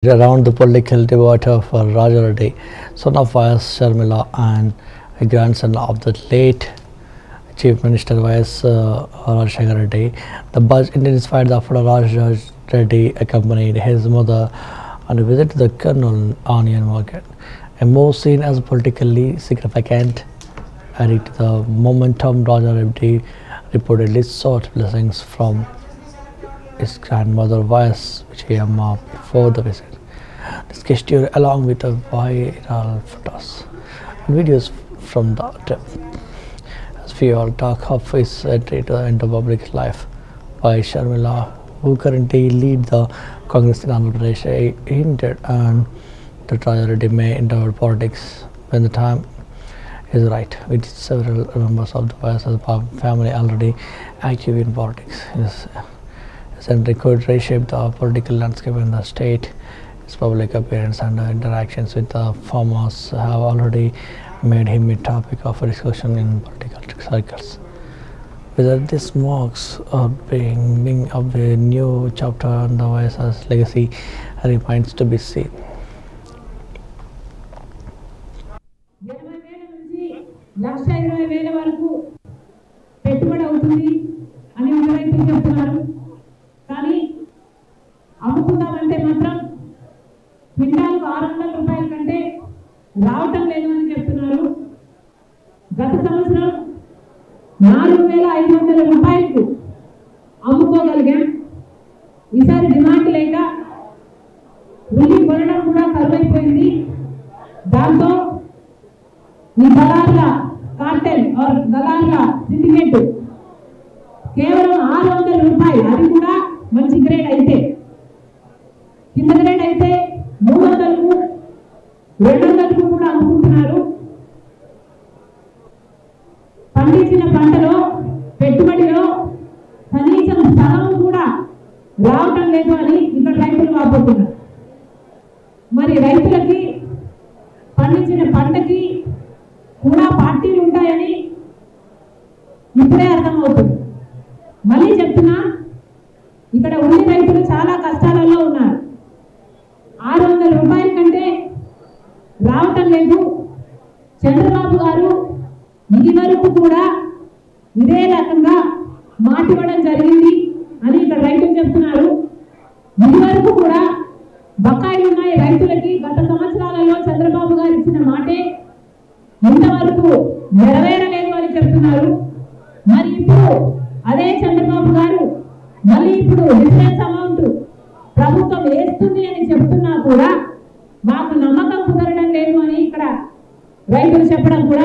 Around the political debate of Raja Reddy, son of Y.S. Sharmila and a grandson of the late Chief Minister Y.S. Rajshekar Reddy. The buzz intensified after Raja Reddy accompanied his mother on a visit to the Kurnool onion market, a move seen as politically significant. Adding to the momentum, Raja Reddy reportedly sought blessings from his grandmother Y.S. Vijayamma before the visit. This gesture, along with the viral photos and videos from the trip, has fueled talk of his entry into public life. Y.S. Sharmila, who currently leads the Congress in Andhra Pradesh, hinted and that Raja Reddy may enter politics when the time is right, with several members of the Y.S. family already active in politics. His entry could reshape the political landscape in the state. His public appearance and interactions with the farmers have already made him a topic of discussion in political circles. Whether this marks a beginning of a new chapter in the YS's legacy remains to be seen. క్వింటాల్కు 600 రూపాయల కంటే రావటం లేదు అని చెప్తున్నారు. గత సంవత్సరం 4500 రూపాయలకు అమ్ముకోగలిగాం. ఈసారి డిమాండ్ లేక ఉల్లి కొనడం కూడా కరువైపోయింది. దాంతో ఈ దళార్ల కార్టెల్ ఆర్ దళార్ల సిండికేట్ కేవలం 600 రూపాయలు, అది కూడా మంచి గ్రేడ్ అయితే, కింద గ్రేడ్ అయితే 300కు 200కు కూడా అమ్ముకుంటున్నారు. పండించిన పంటలో పెట్టుబడిలో కనీసం సగం కూడా రావటం లేదు అని ఇక్కడ రైతులు వాపోతున్నారు. మరి రైతులకి పండించిన పంటకి కూడా పార్టీలు ఉంటాయని ఇప్పుడే అర్థమవుతుంది. మళ్ళీ చెప్తున్నా, ఇక్కడ ఉల్లి రైతులు చాలా కష్టాలలో ఉన్నారు. 600 రూపాయల కంటే రావటం లేదు. చంద్రబాబు గారు ఇది వరకు కూడా ఇదే రకంగా మాటివ్వడం జరిగింది అని ఇక్కడ రైతులు చెప్తున్నారు. ఇది వరకు కూడా బకాయిలు ఉన్నాయి రైతులకి. గత సంవత్సరాలలో చంద్రబాబు గారు ఇచ్చిన మాటే ఇంతవరకు నెరవేరలేదు అని చెప్తున్నారు. మరి ఇప్పుడు అదే చంద్రబాబు గారు మళ్ళీ ఇప్పుడు డిఫరెన్స్ అమౌంట్ ప్రభుత్వం వేస్తుంది అని చెప్తున్నా కూడా మాకు నమ్మకం కుదరడం లేదు అని ఇక్కడ రైతులు చెప్పడం కూడా